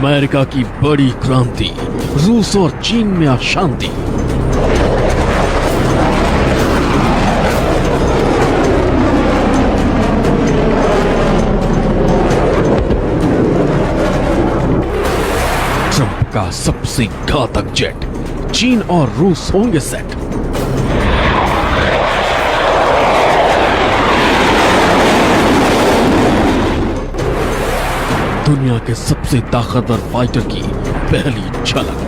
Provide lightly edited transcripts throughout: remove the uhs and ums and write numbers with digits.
America की बड़ी क्रांति, रूस और चीन में अशांति। ट्रंप का सबसे घातक जेट, चीन और रूस होंगे सेट। दुनिया के सबसे ताकतवर फाइटर की पहली झलक।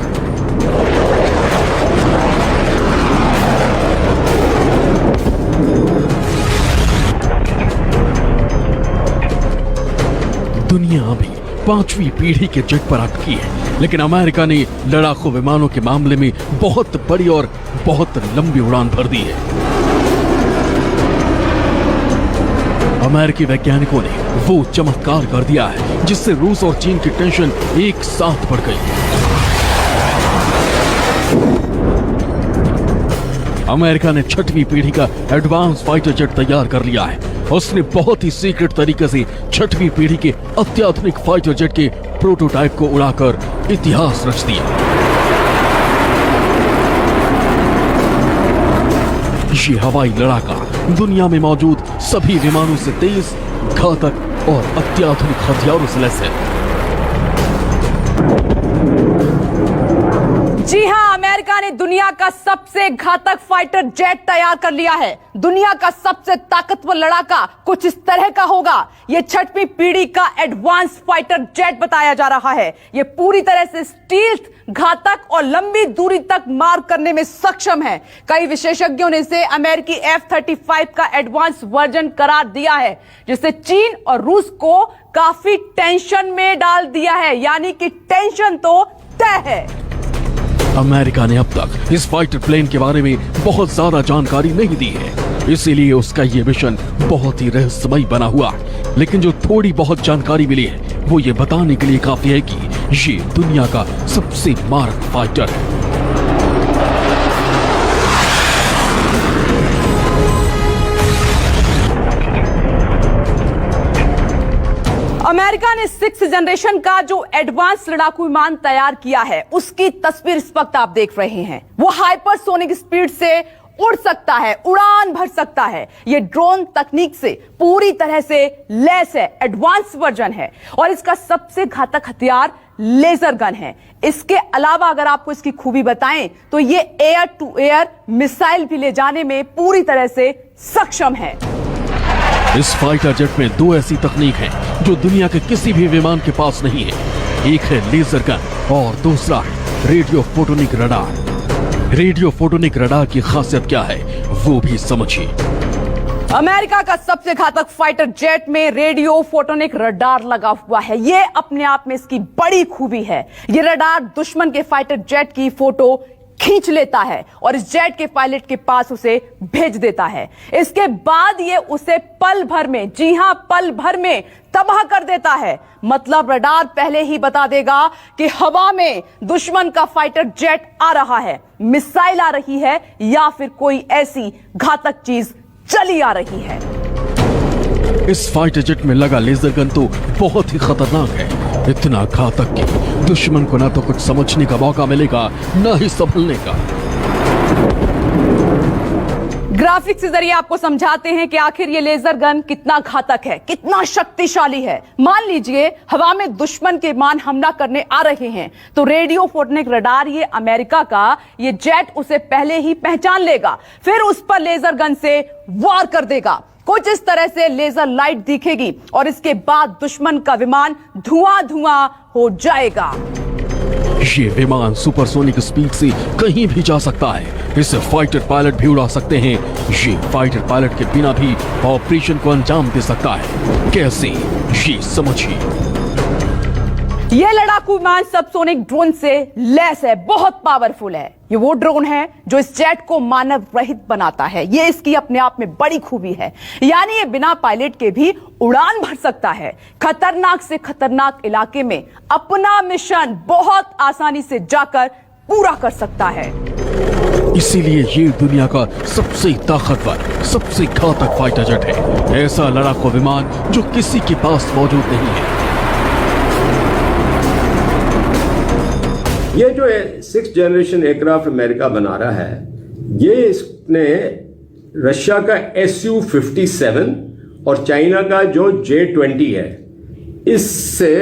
दुनिया अभी 5वीं पीढ़ी के जेट पर अटकी है, लेकिन अमेरिका ने लड़ाकू विमानों के मामले में बहुत बड़ी और बहुत लंबी उड़ान भर दी है। अमेरिकी वैज्ञानिकों ने वो चमत्कार कर दिया है जिससे रूस और चीन की टेंशन एक साथ बढ़ गई। अमेरिका ने 6वीं पीढ़ी का एडवांस फाइटर जेट तैयार कर लिया है। उसने बहुत ही सीक्रेट तरीके से 6वीं पीढ़ी के अत्याधुनिक फाइटर जेट के प्रोटोटाइप को उड़ाकर इतिहास रच दिया। ये हवाई लड़ाका दुनिया में मौजूद सभी विमानों से तेज, घातक और अत्याधुनिक हथियारों से लैस है। जी हां, अमेरिका ने दुनिया का सबसे घातक फाइटर जेट तैयार कर लिया है। दुनिया का सबसे ताकतवर लड़ाका कुछ इस तरह का होगा। यह 6वीं पीढ़ी का एडवांस फाइटर जेट बताया जा रहा है। यह पूरी तरह से स्टील्थ, घातक और लंबी दूरी तक मार करने में सक्षम है। कई विशेषज्ञों ने इसे अमेरिकी F-35 का एडवांस वर्जन करार दिया है, जिससे चीन और रूस को काफी टेंशन में डाल दिया है। यानी कि टेंशन तो तय है। अमेरिका ने अब तक इस फाइटर प्लेन के बारे में बहुत ज्यादा जानकारी नहीं दी है, इसीलिए उसका ये मिशन बहुत ही रहस्यमय बना हुआ है। लेकिन जो थोड़ी बहुत जानकारी मिली है वो ये बताने के लिए काफी है कि ये दुनिया का सबसे मारक फाइटर है। अमेरिका ने 6th जनरेशन का जो एडवांस लड़ाकू विमान तैयार किया है, उसकी तस्वीर इस वक्त आप देख रहे हैं। वो हाइपरसोनिक स्पीड से उड़ सकता है, उड़ान भर सकता है। ये ड्रोन तकनीक से पूरी तरह से लैस है, एडवांस वर्जन है। और इसका सबसे घातक हथियार लेजर गन है। इसके अलावा अगर आपको इसकी खूबी बताएं तो ये एयर टू एयर मिसाइल भी ले जाने में पूरी तरह से सक्षम है। इस फाइटर जेट में 2 ऐसी तकनीक हैं जो दुनिया के किसी भी विमान के पास नहीं है। एक है लेजर गन और दूसरा है radio photonic radar. Radio photonic radar की खासियत क्या है वो भी समझिए। अमेरिका का सबसे घातक फाइटर जेट में रेडियो फोटोनिक रडार लगा हुआ है। यह अपने आप में इसकी बड़ी खूबी है। यह रडार दुश्मन के फाइटर जेट की फोटो खींच लेता है और इस जेट के पायलट के पास उसे भेज देता है। इसके बाद ये उसे पल भर में, जी हां पल भर में तबाह कर देता है। मतलब रडार पहले ही बता देगा कि हवा में दुश्मन का फाइटर जेट आ रहा है, मिसाइल आ रही है या फिर कोई ऐसी घातक चीज चली आ रही है। इस फाइटर जेट में लगा लेजर गन तो बहुत ही खतरनाक है। इतना घातक कि दुश्मन को ना तो कुछ समझने का मौका मिलेगा, ना ही संभलने का। ग्राफिक्स के जरिए आपको समझाते हैं कि आखिर ये लेजर गन कितना घातक है, कितना शक्तिशाली है। मान लीजिए हवा में दुश्मन के विमान हमला करने आ रहे हैं, तो रेडियो फोटोनिक रडार ये अमेरिका का ये जेट उसे पहले ही पहचान लेगा, फिर उस पर लेजर गन से वार कर देगा। कुछ इस तरह से लेजर लाइट दिखेगी और इसके बाद दुश्मन का विमान धुआं धुआं हो जाएगा। ये विमान सुपरसोनिक स्पीड से कहीं भी जा सकता है। इसे फाइटर पायलट भी उड़ा सकते हैं। ये फाइटर पायलट के बिना भी ऑपरेशन को अंजाम दे सकता है। कैसे, ये समझिए। यह लड़ाकू विमान सबसोनिक ड्रोन से लैस है, बहुत पावरफुल है। ये वो ड्रोन है जो इस जेट को मानव रहित बनाता है। ये इसकी अपने आप में बड़ी खूबी है। यानी ये बिना पायलट के भी उड़ान भर सकता है। खतरनाक से खतरनाक इलाके में अपना मिशन बहुत आसानी से जाकर पूरा कर सकता है। इसीलिए ये दुनिया का सबसे ताकतवर, सबसे घातक फाइटर जेट है। ऐसा लड़ाकू विमान जो किसी के पास मौजूद नहीं है। ये जो 6th जनरेशन एयरक्राफ्ट अमेरिका बना रहा है, ये इसने रशिया का Su-57 और चाइना का जो J-20 है, इससे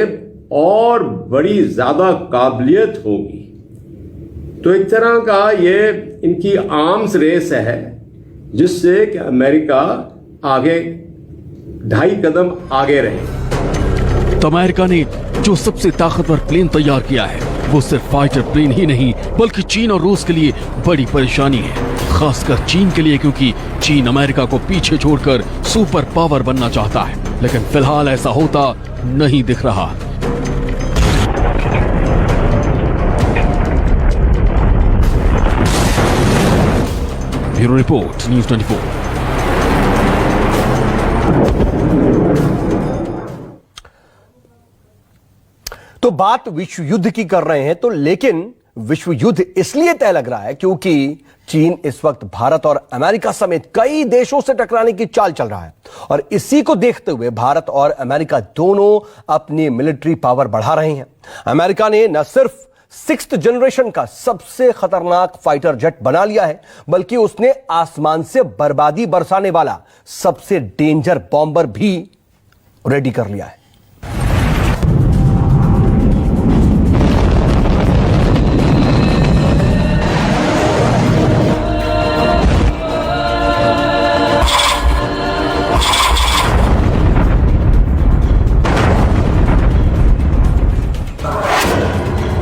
और बड़ी ज्यादा काबिलियत होगी। तो एक तरह का ये इनकी आर्म्स रेस है, जिससे कि अमेरिका आगे 2.5 कदम आगे रहे। तो अमेरिका ने जो सबसे ताकतवर प्लेन तैयार किया है, वो सिर्फ फाइटर प्लेन ही नहीं बल्कि चीन और रूस के लिए बड़ी परेशानी है, खासकर चीन के लिए, क्योंकि चीन अमेरिका को पीछे छोड़कर सुपर पावर बनना चाहता है। लेकिन फिलहाल ऐसा होता नहीं दिख रहा। Bureau report, news 24। तो बात विश्व युद्ध की कर रहे हैं, तो लेकिन विश्व युद्ध इसलिए तय लग रहा है क्योंकि चीन इस वक्त भारत और अमेरिका समेत कई देशों से टकराने की चाल चल रहा है। और इसी को देखते हुए भारत और अमेरिका दोनों अपनी मिलिट्री पावर बढ़ा रहे हैं। अमेरिका ने न सिर्फ 6th जनरेशन का सबसे खतरनाक फाइटर जेट बना लिया है, बल्कि उसने आसमान से बर्बादी बरसाने वाला सबसे डेंजर बॉम्बर भी रेडी कर लिया है।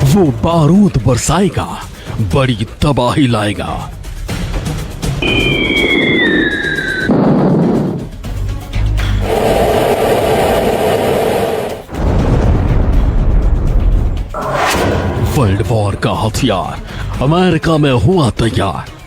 वो बारूद बरसाएगा, बड़ी तबाही लाएगा। वर्ल्ड वॉर का हथियार अमेरिका में हुआ तैयार।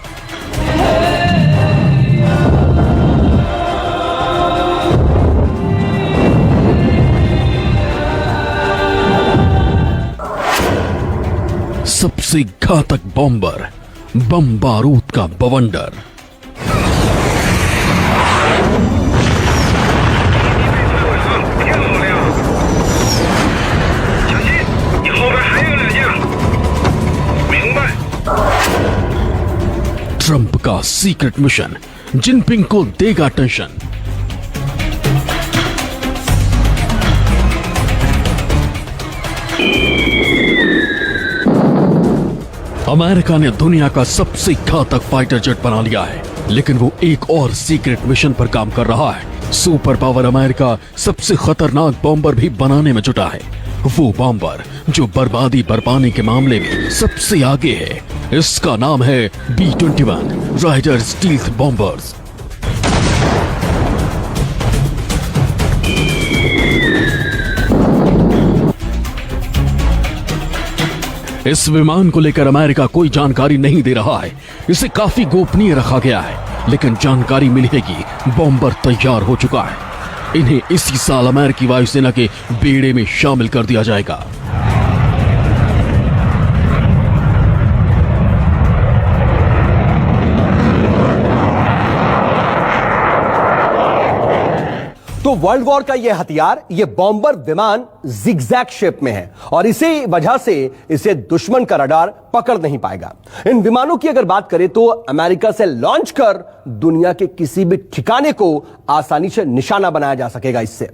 सबसे घातक बॉम्बर, बम बारूद का बवंडर। ट्रंप का सीक्रेट मिशन जिनपिंग को देगा टेंशन। अमेरिका ने दुनिया का सबसे घातक फाइटर जेट बना लिया है, लेकिन वो एक और सीक्रेट मिशन पर काम कर रहा है। सुपर पावर अमेरिका सबसे खतरनाक बॉम्बर भी बनाने में जुटा है। वो बॉम्बर जो बर्बादी बरपाने के मामले में सबसे आगे है। इसका नाम है B-21 राइडर स्टील्थ बॉम्बर्स। इस विमान को लेकर अमेरिका कोई जानकारी नहीं दे रहा है। इसे काफी गोपनीय रखा गया है, लेकिन जानकारी मिलेगी बॉम्बर तैयार हो चुका है। इन्हें इसी साल अमेरिकी वायुसेना के बेड़े में शामिल कर दिया जाएगा। तो वर्ल्ड वॉर का यह हथियार, यह बॉम्बर विमान जिगजैग शेप में है और इसी वजह से इसे दुश्मन का रडार पकड़ नहीं पाएगा। इन विमानों की अगर बात करें तो अमेरिका से लॉन्च कर दुनिया के किसी भी ठिकाने को आसानी से निशाना बनाया जा सकेगा। इससे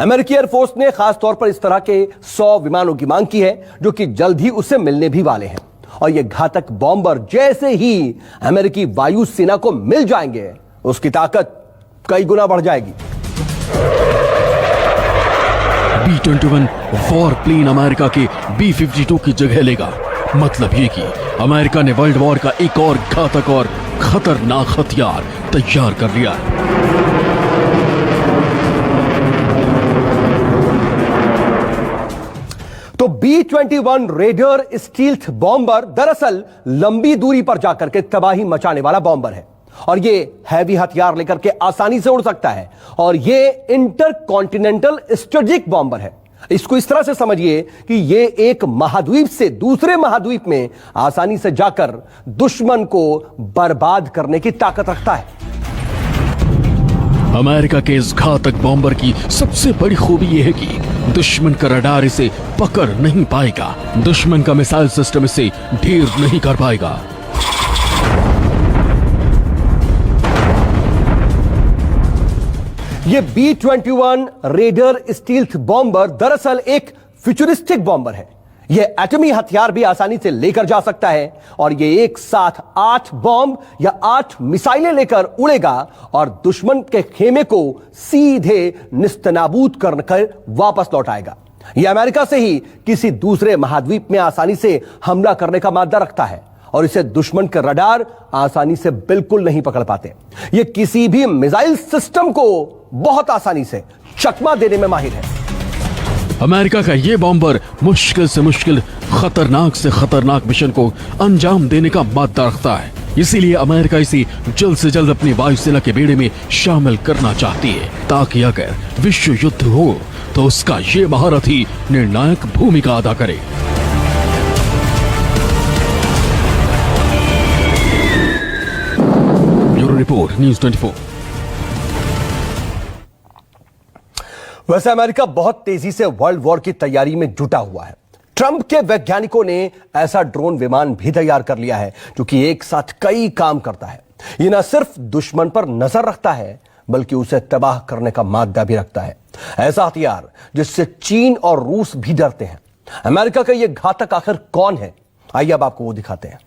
अमेरिकी एयरफोर्स ने खास तौर पर इस तरह के 100 विमानों की मांग की है, जो कि जल्द ही उससे मिलने भी वाले हैं। और यह घातक बॉम्बर जैसे ही अमेरिकी वायुसेना को मिल जाएंगे, उसकी ताकत कई गुना बढ़ जाएगी। B-21 वॉर प्लेन अमेरिका के B-52 की जगह लेगा। मतलब ये कि अमेरिका ने वर्ल्ड वॉर का एक और घातक और खतरनाक हथियार तैयार कर लिया है। तो B-21 रेडर स्टील्थ बॉम्बर दरअसल लंबी दूरी पर जाकर के तबाही मचाने वाला बॉम्बर है और ये हैवी हथियार लेकर के आसानी से उड़ सकता है और ये इंटरकॉन्टिनेंटल स्ट्रेटेजिक बॉम्बर है। इसको इस तरह से समझिए कि ये एक महाद्वीप से दूसरे महाद्वीप में आसानी से जाकर दुश्मन को बर्बाद करने की ताकत रखता है। अमेरिका के इस घातक बॉम्बर की सबसे बड़ी खूबी यह है कि दुश्मन का रडार इसे पकड़ नहीं पाएगा। दुश्मन का मिसाइल सिस्टम इसे ढेर नहीं कर पाएगा। ये B-21 रेडर स्टील्थ बॉम्बर दरअसल एक फ्यूचरिस्टिक बॉम्बर है। यह एटमी हथियार भी आसानी से लेकर जा सकता है और यह एक साथ 8 बॉम्ब या 8 मिसाइलें लेकर उड़ेगा और दुश्मन के खेमे को सीधे निस्तनाबूद कर वापस लौट आएगा। यह अमेरिका से ही किसी दूसरे महाद्वीप में आसानी से हमला करने का मादा रखता है और इसे दुश्मन के रडार आसानी से बिल्कुल नहीं पकड़ पाते। यह किसी भी मिसाइल सिस्टम को बहुत आसानी से चकमा देने में माहिर है। अमेरिका का यह बॉम्बर मुश्किल से मुश्किल, खतरनाक से खतरनाक मिशन को अंजाम देने का मादा रखता है। इसीलिए अमेरिका इसे जल्द से जल्द अपनी वायुसेना के बेड़े में शामिल करना चाहती है, ताकि अगर विश्व युद्ध हो तो उसका ये महारथ ही निर्णायक भूमिका अदा करे। Bureau report, news 24। वैसे अमेरिका बहुत तेजी से वर्ल्ड वॉर की तैयारी में जुटा हुआ है। ट्रंप के वैज्ञानिकों ने ऐसा ड्रोन विमान भी तैयार कर लिया है जो कि एक साथ कई काम करता है। यह न सिर्फ दुश्मन पर नजर रखता है बल्कि उसे तबाह करने का मादा भी रखता है। ऐसा हथियार जिससे चीन और रूस भी डरते हैं। अमेरिका का यह घातक आखिर कौन है, आइए अब आपको वो दिखाते हैं।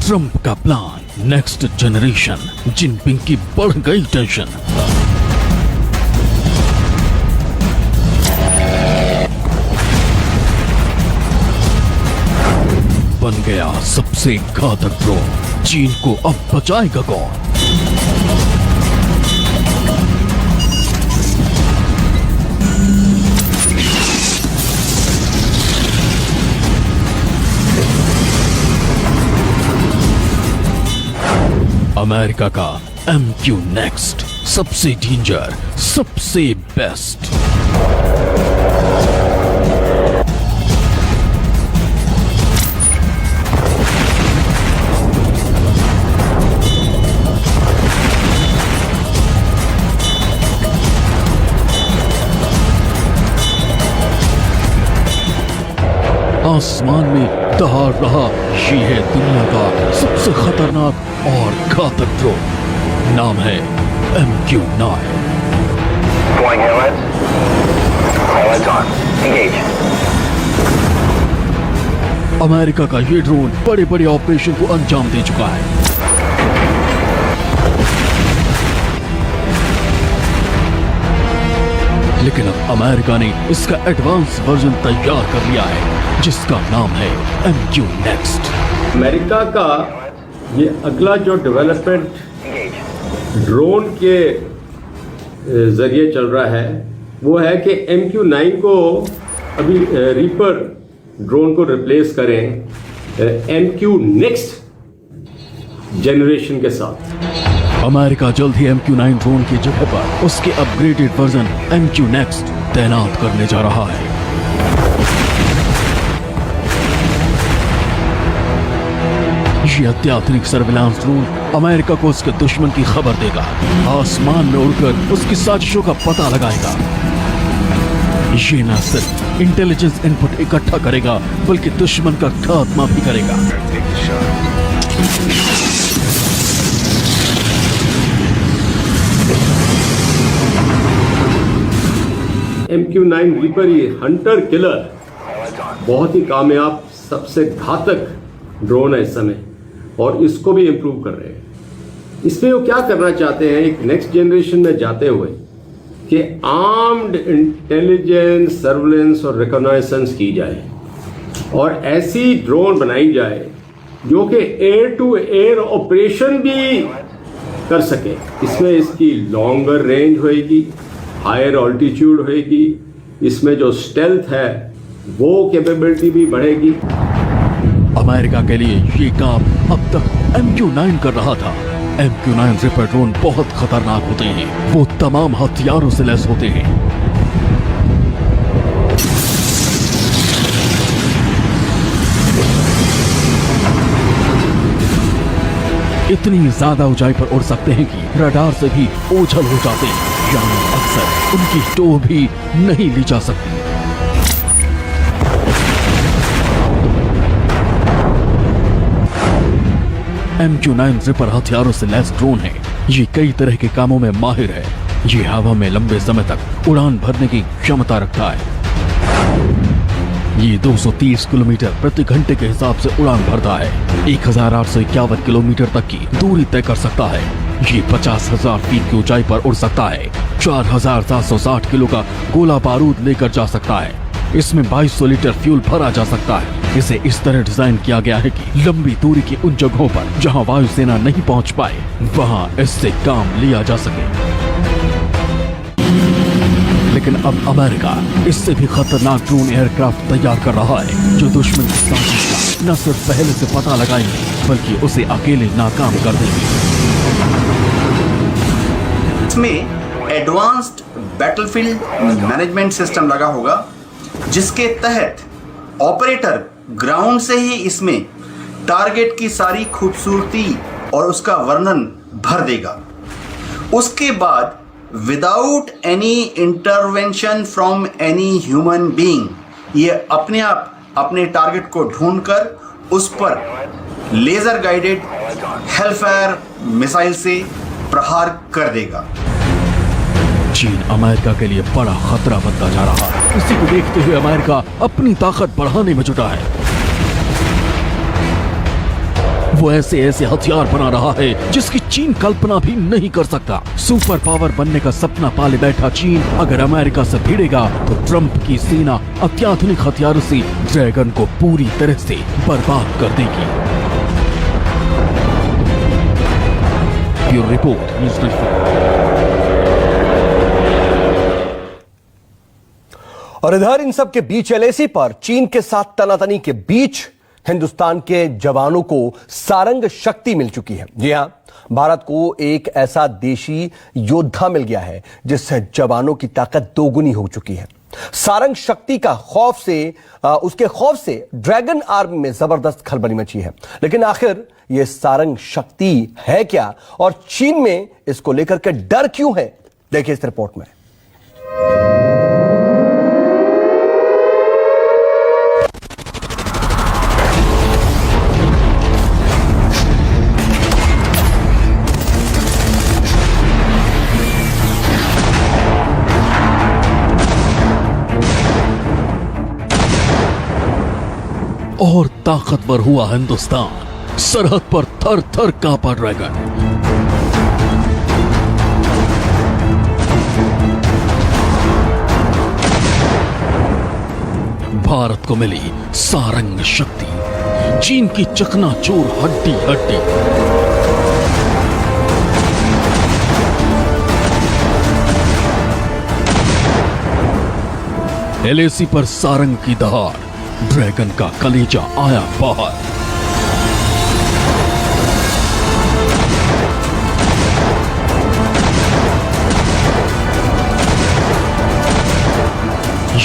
ट्रंप का प्लान, नेक्स्ट जनरेशन। जिनपिंग की बढ़ गई टेंशन। बन गया सबसे घातक ड्रोन। चीन को अब बचाएगा कौन? अमेरिका का MQ नेक्स्ट, सबसे डेंजर, सबसे बेस्ट। आसमान में दहाड़ रहा ये है दुनिया का सबसे खतरनाक और घातक ड्रोन। नाम है MQ-9। Deploying airlines. Airlines on. Engage. America का ये ड्रोन बड़े बड़े ऑपरेशन को अंजाम दे चुका है। लेकिन अब अमेरिका ने इसका एडवांस वर्जन तैयार कर लिया है जिसका नाम है MQ नेक्स्ट। अमेरिका का ये अगला जो डेवलपमेंट ड्रोन के जरिए चल रहा है वो है कि MQ-9 को अभी रीपर ड्रोन को रिप्लेस करें MQ नेक्स्ट जनरेशन के साथ। अमेरिका जल्द ही MQ-9 ड्रोन की जगह पर उसके अपग्रेडेड वर्जन MQ नेक्स्ट तैनात करने जा रहा है। ये अत्याधुनिक सर्विलांस ड्रोन अमेरिका को उसके दुश्मन की खबर देगा, आसमान में उड़कर उसकी साजिशों का पता लगाएगा। ये न सिर्फ इंटेलिजेंस इनपुट इकट्ठा करेगा बल्कि दुश्मन का खात्मा भी करेगा। MQ-9 रीपर ये हंटर किलर बहुत ही कामयाब, सबसे घातक ड्रोन है इस समय और इसको भी इम्प्रूव कर रहे हैं। इसमें वो क्या करना चाहते हैं, एक नेक्स्ट जनरेशन में जाते हुए कि आर्म्ड इंटेलिजेंस, सर्विलेंस और रिकॉग्नाइजेंस की जाए और ऐसी ड्रोन बनाई जाए जो कि एयर टू एयर ऑपरेशन भी कर सके। इसमें इसकी लॉन्गर रेंज होएगी, हायर ऑल्टीट्यूड होएगी, इसमें जो स्टेल्थ है वो कैपेबिलिटी भी बढ़ेगी। अमेरिका के लिए ये काम अब तक MQ-9 कर रहा था, MQ-9 रिपर ड्रोन बहुत खतरनाक होते हैं। वो तमाम हथियारों से लैस होते हैं। इतनी ज्यादा ऊंचाई पर उड़ सकते हैं कि रडार से भी ओझल हो जाते हैं, यानी अक्सर उनकी टो भी नहीं ली जा सकती। MQ-9 रिपर हथियारों से लैस ड्रोन है। ये कई तरह के कामों में माहिर है। ये हवा में लंबे समय तक उड़ान भरने की क्षमता रखता है। ये 230 किलोमीटर प्रति घंटे के हिसाब से उड़ान भरता है। 1851 किलोमीटर तक की दूरी तय कर सकता है। ये 50,000 फीट की ऊंचाई पर उड़ सकता है। 4,760 किलो का गोला बारूद लेकर जा सकता है। इसमें 2200 लीटर फ्यूल भरा जा सकता है। इसे इस तरह डिजाइन किया गया है कि लंबी दूरी की उन जगहों पर जहां वायुसेना नहीं पहुंच पाए, वहां इससे काम लिया जा सके। लेकिन अब अमेरिका इससे भी खतरनाक ड्रोन एयरक्राफ्ट तैयार कर रहा है, जो दुश्मन की साजिश का न सिर्फ पहले से पता लगाएंगे, बल्कि उसे अकेले नाकाम कर देंगे। इसमें एडवांस्ड बैटलफील्ड मैनेजमेंट सिस्टम लगा होगा, जिसके तहत ऑपरेटर ग्राउंड से ही इसमें टारगेट की सारी खूबसूरती और उसका वर्णन भर देगा। उसके बाद without any intervention from any human being, ये अपने आप अपने टारगेट को ढूंढकर उस पर लेजर गाइडेड हेलफायर मिसाइल से प्रहार कर देगा। चीन अमेरिका के लिए बड़ा खतरा बनता जा रहा है। इसी को देखते हुए अमेरिका अपनी ताकत बढ़ाने में जुटा है। वो ऐसे ऐसे हथियार बना रहा है जिसकी चीन कल्पना भी नहीं कर सकता। सुपर पावर बनने का सपना पाले बैठा चीन अगर अमेरिका से भिड़ेगा तो ट्रंप की सेना अत्याधुनिक हथियारों से ड्रैगन को पूरी तरह से बर्बाद कर देगी। Bureau report, news 24। और इधर इन सब के बीच एलएसी पर चीन के साथ तनातनी के बीच हिंदुस्तान के जवानों को सारंग शक्ति मिल चुकी है। जी हां, भारत को एक ऐसा देशी योद्धा मिल गया है जिससे जवानों की ताकत दोगुनी हो चुकी है। सारंग शक्ति का उसके खौफ से ड्रैगन आर्मी में जबरदस्त खलबली मची है। लेकिन आखिर यह सारंग शक्ति है क्या और चीन में इसको लेकर के डर क्यों है, देखिए इस रिपोर्ट में। और ताकतवर हुआ हिंदुस्तान, सरहद पर थर थर कांपा ड्रैगन। भारत को मिली सारंग शक्ति, चीन की चकनाचूर हड्डी हड्डी। एलएसी पर सारंग की दहाड़, ड्रैगन का कलेजा आया बाहर।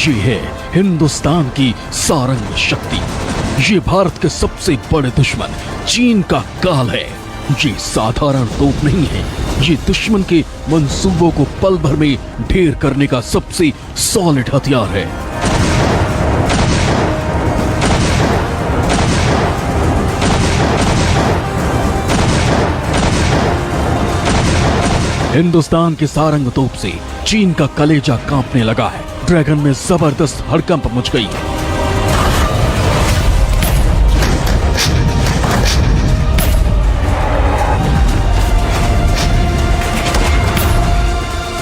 ये है हिंदुस्तान की सारंग शक्ति। ये भारत के सबसे बड़े दुश्मन चीन का काल है। ये साधारण तोप नहीं है, ये दुश्मन के मंसूबों को पल भर में ढेर करने का सबसे सॉलिड हथियार है। हिंदुस्तान के सारंग तोप से चीन का कलेजा कांपने लगा है। ड्रैगन में जबरदस्त हड़कंप मच गई है।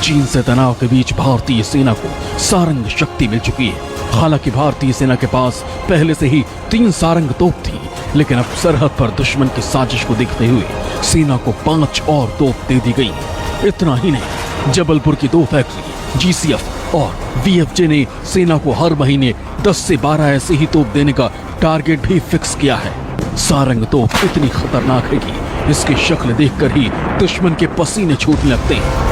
चीन से तनाव के बीच भारतीय सेना को सारंग शक्ति मिल चुकी है। हालांकि भारतीय सेना के पास पहले से ही 3 सारंग तोप थी, लेकिन अब सरहद पर दुश्मन की साजिश को देखते हुए सेना को 5 और तोप दे दी गई। इतना ही नहीं, जबलपुर की 2 फैक्ट्री जीसीएफ और वीएफजे ने सेना को हर महीने 10 से 12 ऐसे ही तोप देने का टारगेट भी फिक्स किया है। सारंग तोप इतनी खतरनाक है कि इसकी शक्ल देखकर ही दुश्मन के पसीने छूटने लगते हैं।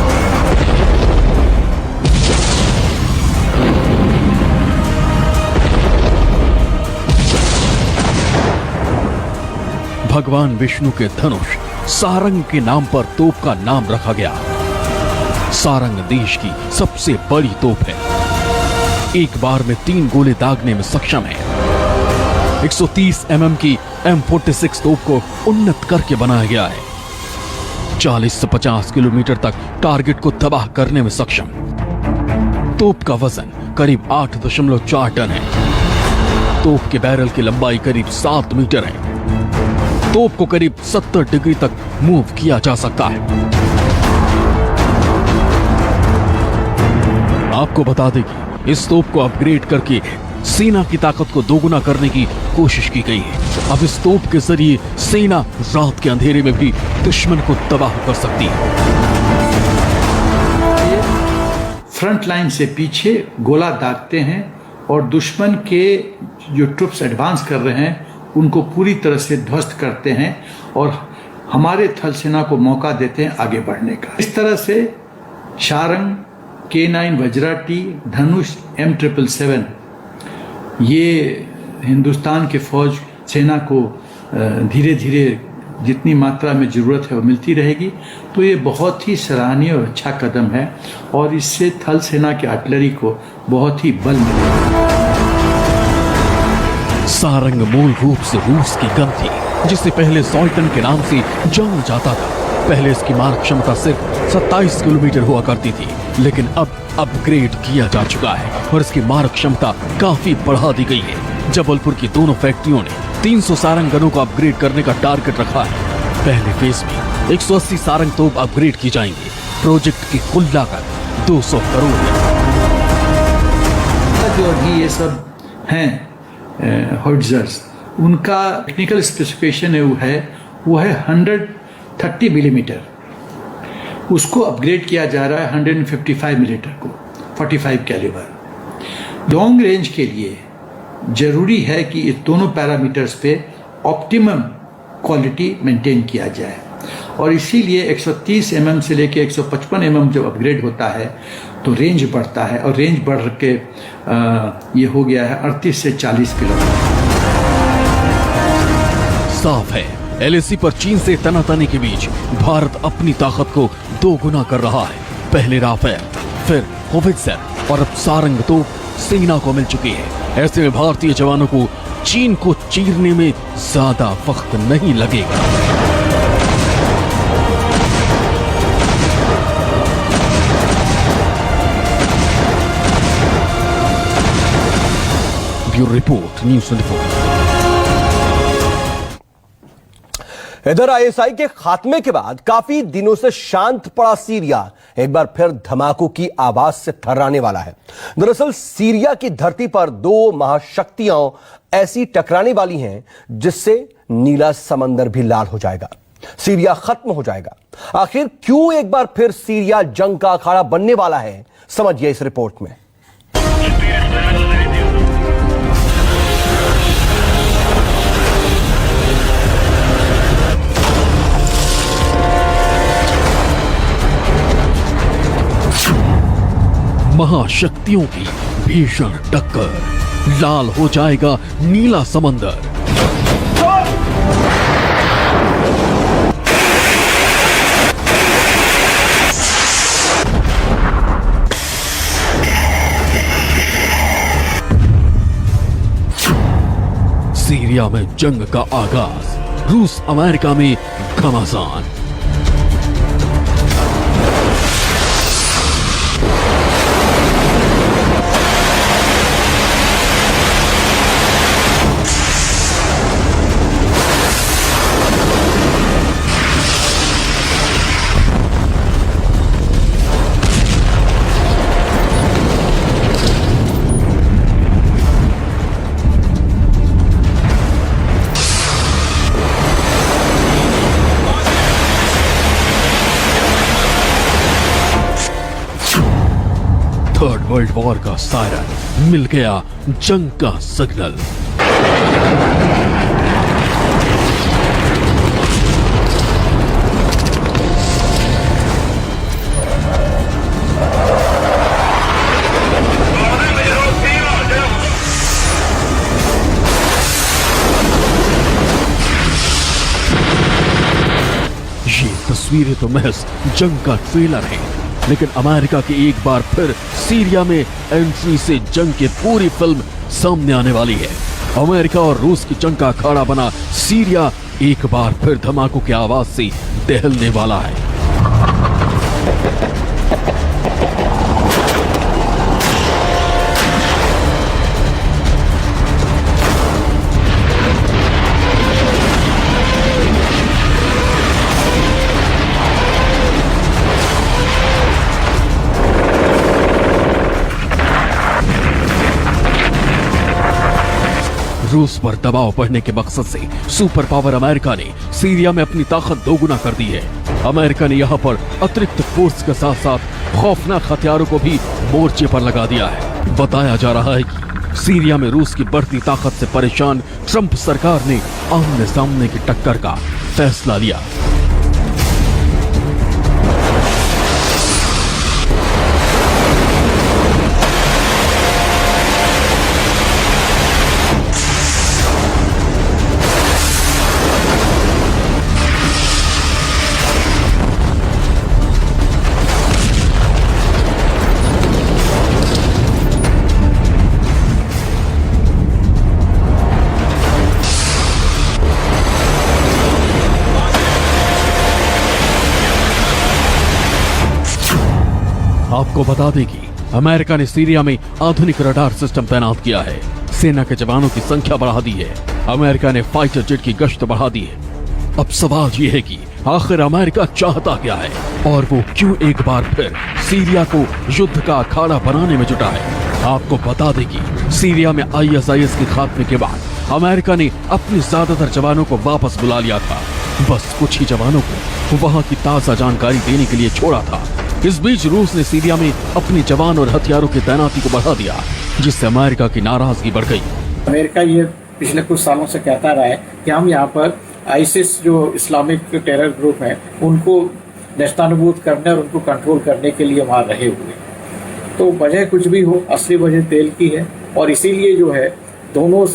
भगवान विष्णु के धनुष सारंग के नाम पर तोप का नाम रखा गया। सारंग देश की सबसे बड़ी तोप है। एक बार में 3 गोले दागने में सक्षम है। 130 mm की M46 तोप को उन्नत करके बनाया गया है। 40 से 50 किलोमीटर तक टारगेट को तबाह करने में सक्षम। तोप का वजन करीब 8.4 टन है। तोप के बैरल की लंबाई करीब 7 मीटर है। तोप को करीब 70 डिग्री तक मूव किया जा सकता है। आपको बता दें कि इस तोप को अपग्रेड करके सेना की ताकत को दोगुना करने की कोशिश की गई है। अब इस तोप के जरिए सेना रात के अंधेरे में भी दुश्मन को तबाह कर सकती है। फ्रंट लाइन से पीछे गोला दागते हैं और दुश्मन के जो ट्रुप्स एडवांस कर रहे हैं उनको पूरी तरह से ध्वस्त करते हैं और हमारे थल सेना को मौका देते हैं आगे बढ़ने का। इस तरह से सारंग, K9 वज्रा टी, धनुष, M777 ये हिंदुस्तान के फौज सेना को धीरे धीरे जितनी मात्रा में ज़रूरत है वो मिलती रहेगी। तो ये बहुत ही सराहनीय और अच्छा कदम है और इससे थल सेना की आर्टिलरी को बहुत ही बल मिलेगा। सारंग मूल रूप से रूस की गन थी, जिसे पहले सॉल्टन के नाम से जाना जाता था। पहले इसकी मारक क्षमता सिर्फ 27 किलोमीटर हुआ करती थी, लेकिन अब अपग्रेड किया जा चुका है और इसकी मारक क्षमता काफी बढ़ा दी गई है। जबलपुर की दोनों फैक्ट्रियों ने 300 सारंग गनों को अपग्रेड करने का टारगेट रखा है। पहले फेज में 180 सारंग तोप अपग्रेड की जाएंगे। प्रोजेक्ट की कुल लागत 200 करोड़ है। जो अभी ये सब हैं होवित्जर्स, उनका टेक्निकल स्पेसिफिकेशन वो है 130 मिलीमीटर। उसको अपग्रेड किया जा रहा है 155 मिलीमीटर को, 45 कैलिबर। लॉन्ग रेंज के लिए जरूरी है कि इस दोनों पैरामीटर्स पे ऑप्टिमम क्वालिटी मेंटेन किया जाए और इसीलिए 130 mm से लेके 155 mm जब अपग्रेड होता है तो रेंज बढ़ता है और रेंज बढ़ के ये हो गया है 38 से 40 किलोमीटर। साफ है, LAC पर चीन से तनातनी के बीच भारत अपनी ताकत को दोगुना कर रहा है। पहले राफेल, फिर होवित्जर और अब सारंग तोप सेना को मिल चुकी है। ऐसे में भारतीय जवानों को चीन को चीरने में ज्यादा वक्त नहीं लगेगा। Bureau report, news 24। इधर ISI के खात्मे के बाद काफी दिनों से शांत पड़ा सीरिया एक बार फिर धमाकों की आवाज से थर्राने वाला है। दरअसल सीरिया की धरती पर 2 महाशक्तियां ऐसी टकराने वाली हैं जिससे नीला समंदर भी लाल हो जाएगा, सीरिया खत्म हो जाएगा। आखिर क्यों एक बार फिर सीरिया जंग का अखाड़ा बनने वाला है, समझिए इस रिपोर्ट में। महाशक्तियों की भीषण टक्कर, लाल हो जाएगा नीला समंदर। सीरिया में जंग का आगाज, रूस अमेरिका में घमासान। थर्ड वर्ल्ड वॉर का सायरन मिल गया, जंग का सिग्नल। तस्वीरें तो महज जंग का ट्रेलर है, लेकिन अमेरिका की एक बार फिर सीरिया में एंट्री से जंग की पूरी फिल्म सामने आने वाली है। अमेरिका और रूस की जंग का अखाड़ा बना सीरिया एक बार फिर धमाकों की आवाज से दहलने वाला है। रूस पर दबाव बढ़ने के मकसद से सुपर पावर अमेरिका ने सीरिया में अपनी ताकत दोगुना कर दी है। अमेरिका ने यहां पर अतिरिक्त फोर्स के साथ साथ खौफनाक हथियारों को भी मोर्चे पर लगा दिया है। बताया जा रहा है कि सीरिया में रूस की बढ़ती ताकत से परेशान ट्रंप सरकार ने आमने सामने की टक्कर का फैसला लिया। आपको बता दें कि अमेरिका ने सीरिया में आधुनिक रडार सिस्टम तैनात किया है। सेना के जवानों की संख्या बढ़ा दी है। अमेरिका ने फाइटर जेट की गश्त बढ़ा दी है। अब सवाल यह है कि आखिर अमेरिका चाहता क्या है और वो क्यों एक बार फिर सीरिया को युद्ध का अखाड़ा बनाने में जुटा है। आपको बता दें कि सीरिया में ISIS के खात्मे के बाद अमेरिका ने अपने ज्यादातर जवानों को वापस बुला लिया था। बस कुछ ही जवानों को वहां की ताजा जानकारी देने के लिए छोड़ा था। इस बीच रूस ने सीरिया में अपने जवान और हथियारों की तैनाती को बढ़ा दिया, जिससे अमेरिका की नाराजगी बढ़ गई। अमेरिका ये पिछले कुछ सालों से कहता रहा है कि हम यहाँ पर आईसिस जो इस्लामिक टेरर ग्रुप है उनको नेस्तनाबूद करने और उनको कंट्रोल करने के लिए वहाँ रहे हुए। तो वजह कुछ भी हो, असली वजह तेल की है और इसीलिए जो है दोनों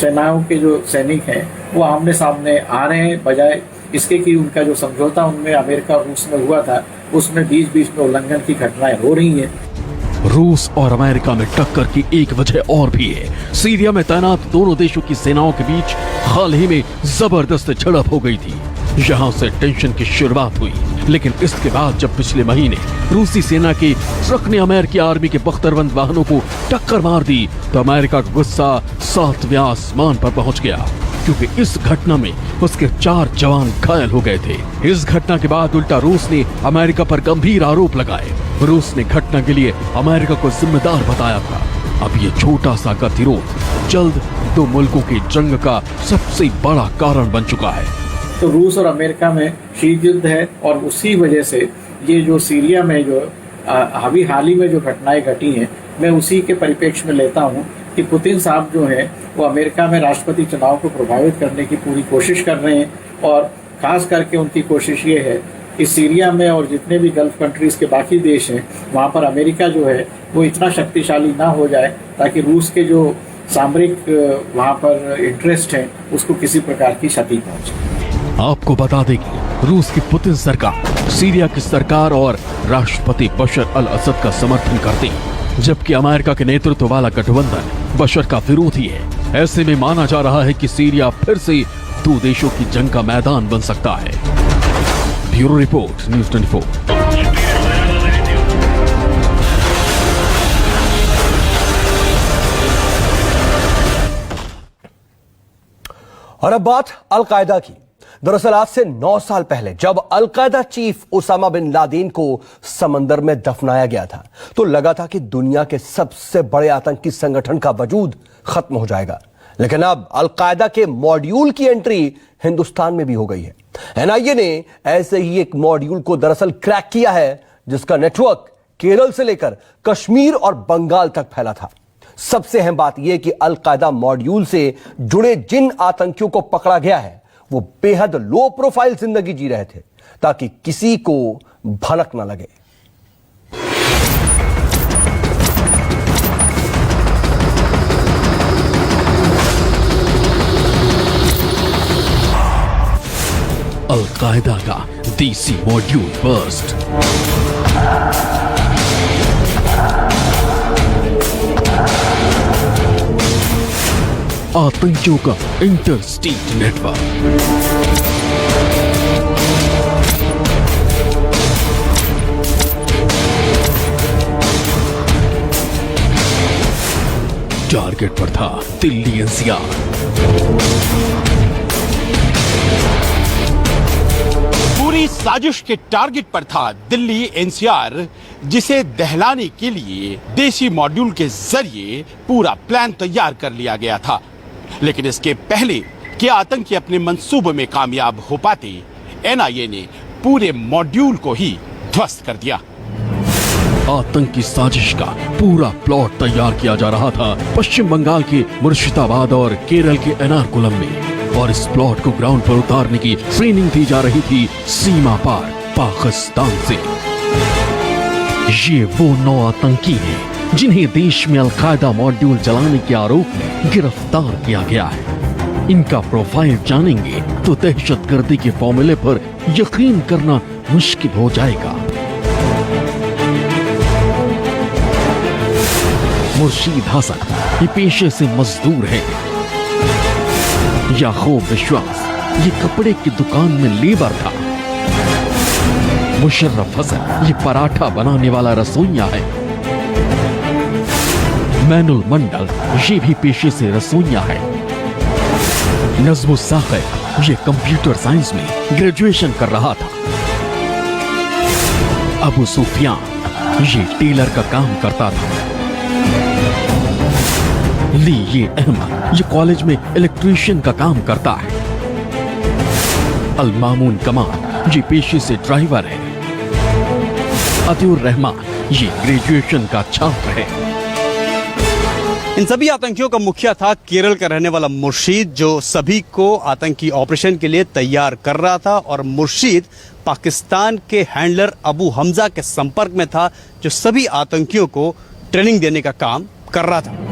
सेनाओं के जो सैनिक हैं वो आमने सामने आ रहे हैं, बजाय इसके कि उनका जो समझौता उनमें अमेरिका और रूस में हुआ था उसमें बीच बीच में उल्लंघन की घटनाएं हो रही हैं। रूस और अमेरिका में टक्कर की एक वजह और भी है। सीरिया में तैनात दोनों देशों की सेनाओं के बीच हाल ही में जबरदस्त झड़प हो गई थी। यहां से टेंशन की शुरुआत हुई, लेकिन इसके बाद जब पिछले महीने रूसी सेना के ट्रक ने अमेरिकी आर्मी के बख्तरबंद वाहनों को टक्कर मार दी तो अमेरिका का गुस्सा 7वें आसमान पर पहुंच गया, क्योंकि इस घटना में उसके 4 जवान घायल हो गए थे। इस घटना के बाद उल्टा रूस ने अमेरिका पर गंभीर आरोप लगाए। रूस ने घटना के लिए अमेरिका को जिम्मेदार बताया था। अब ये छोटा सा गतिरोध जल्द दो मुल्कों की जंग का सबसे बड़ा कारण बन चुका है। तो रूस और अमेरिका में शीत युद्ध है और उसी वजह से ये जो सीरिया में जो अभी हाल ही में जो घटनाएं घटी हैं, मैं उसी के परिप्रेक्ष्य में लेता हूँ कि पुतिन साहब जो हैं वो अमेरिका में राष्ट्रपति चुनाव को प्रभावित करने की पूरी कोशिश कर रहे हैं और खास करके उनकी कोशिश ये है कि सीरिया में और जितने भी गल्फ कंट्रीज के बाकी देश हैं वहाँ पर अमेरिका जो है वो इतना शक्तिशाली ना हो जाए ताकि रूस के जो सामरिक वहाँ पर इंटरेस्ट है उसको किसी प्रकार की क्षति पहुँचे। आपको बता दें कि रूस की पुतिन सरकार सीरिया की सरकार और राष्ट्रपति बशर अल असद का समर्थन करती है, जबकि अमेरिका के नेतृत्व वाला गठबंधन बशर का विरोधी है। ऐसे में माना जा रहा है कि सीरिया फिर से दो देशों की जंग का मैदान बन सकता है। Bureau report, news 24। और अब बात अलकायदा की। दरअसल आज से 9 साल पहले जब al Qaeda chief Osama bin Laden को समंदर में दफनाया गया था तो लगा था कि दुनिया के सबसे बड़े आतंकी संगठन का वजूद खत्म हो जाएगा, लेकिन अब अलकायदा के मॉड्यूल की एंट्री हिंदुस्तान में भी हो गई है। एनआईए ने ऐसे ही एक मॉड्यूल को दरअसल क्रैक किया है जिसका नेटवर्क केरल से लेकर कश्मीर और बंगाल तक फैला था। सबसे अहम बात यह कि अलकायदा मॉड्यूल से जुड़े जिन आतंकियों को पकड़ा गया है वो बेहद लो प्रोफाइल जिंदगी जी रहे थे ताकि किसी को भनक ना लगे। अलकायदा का देसी मॉड्यूल बर्स्ट। आतंकियों का इंटरस्टेट नेटवर्क। टारगेट पर था दिल्ली एनसीआर। पूरी साजिश के टारगेट पर था दिल्ली एनसीआर, जिसे दहलाने के लिए देसी मॉड्यूल के जरिए पूरा प्लान तैयार कर लिया गया था। लेकिन इसके पहले कि आतंकी अपने मंसूबे में कामयाब हो पाते, एनआईए ने पूरे मॉड्यूल को ही ध्वस्त कर दिया। आतंकी साजिश का पूरा प्लॉट तैयार किया जा रहा था पश्चिम बंगाल के मुर्शिदाबाद और केरल के एर्नाकुलम में, और इस प्लॉट को ग्राउंड पर उतारने की ट्रेनिंग दी जा रही थी सीमा पार पाकिस्तान से। ये वो 9 आतंकी हैं जिन्हें देश में अलकायदा मॉड्यूल जलाने के आरोप में गिरफ्तार किया गया है। इनका प्रोफाइल जानेंगे तो दहशतगर्दी के फॉर्मूले पर यकीन करना मुश्किल हो जाएगा। मुर्शीद हसन ये पेशे से मजदूर है। याकूब विश्वास ये कपड़े की दुकान में लेबर था। मुशर्रफ हसन ये पराठा बनाने वाला रसोइया है। मैनुल मंडल ये भी पेशे से रसोइया है। नजमुल साकिब ये कंप्यूटर साइंस में ग्रेजुएशन कर रहा था। अबू सुफियान ये टेलर का काम करता था। ली ये अहमद ये कॉलेज में इलेक्ट्रीशियन का काम करता है। अल-मामून कमाल ये पेशे से ड्राइवर है। अतिउर रहमान ये ग्रेजुएशन का छात्र है। इन सभी आतंकियों का मुखिया था केरल का रहने वाला मुर्शीद, जो सभी को आतंकी ऑपरेशन के लिए तैयार कर रहा था। और मुर्शीद पाकिस्तान के हैंडलर अबू हमजा के संपर्क में था, जो सभी आतंकियों को ट्रेनिंग देने का काम कर रहा था।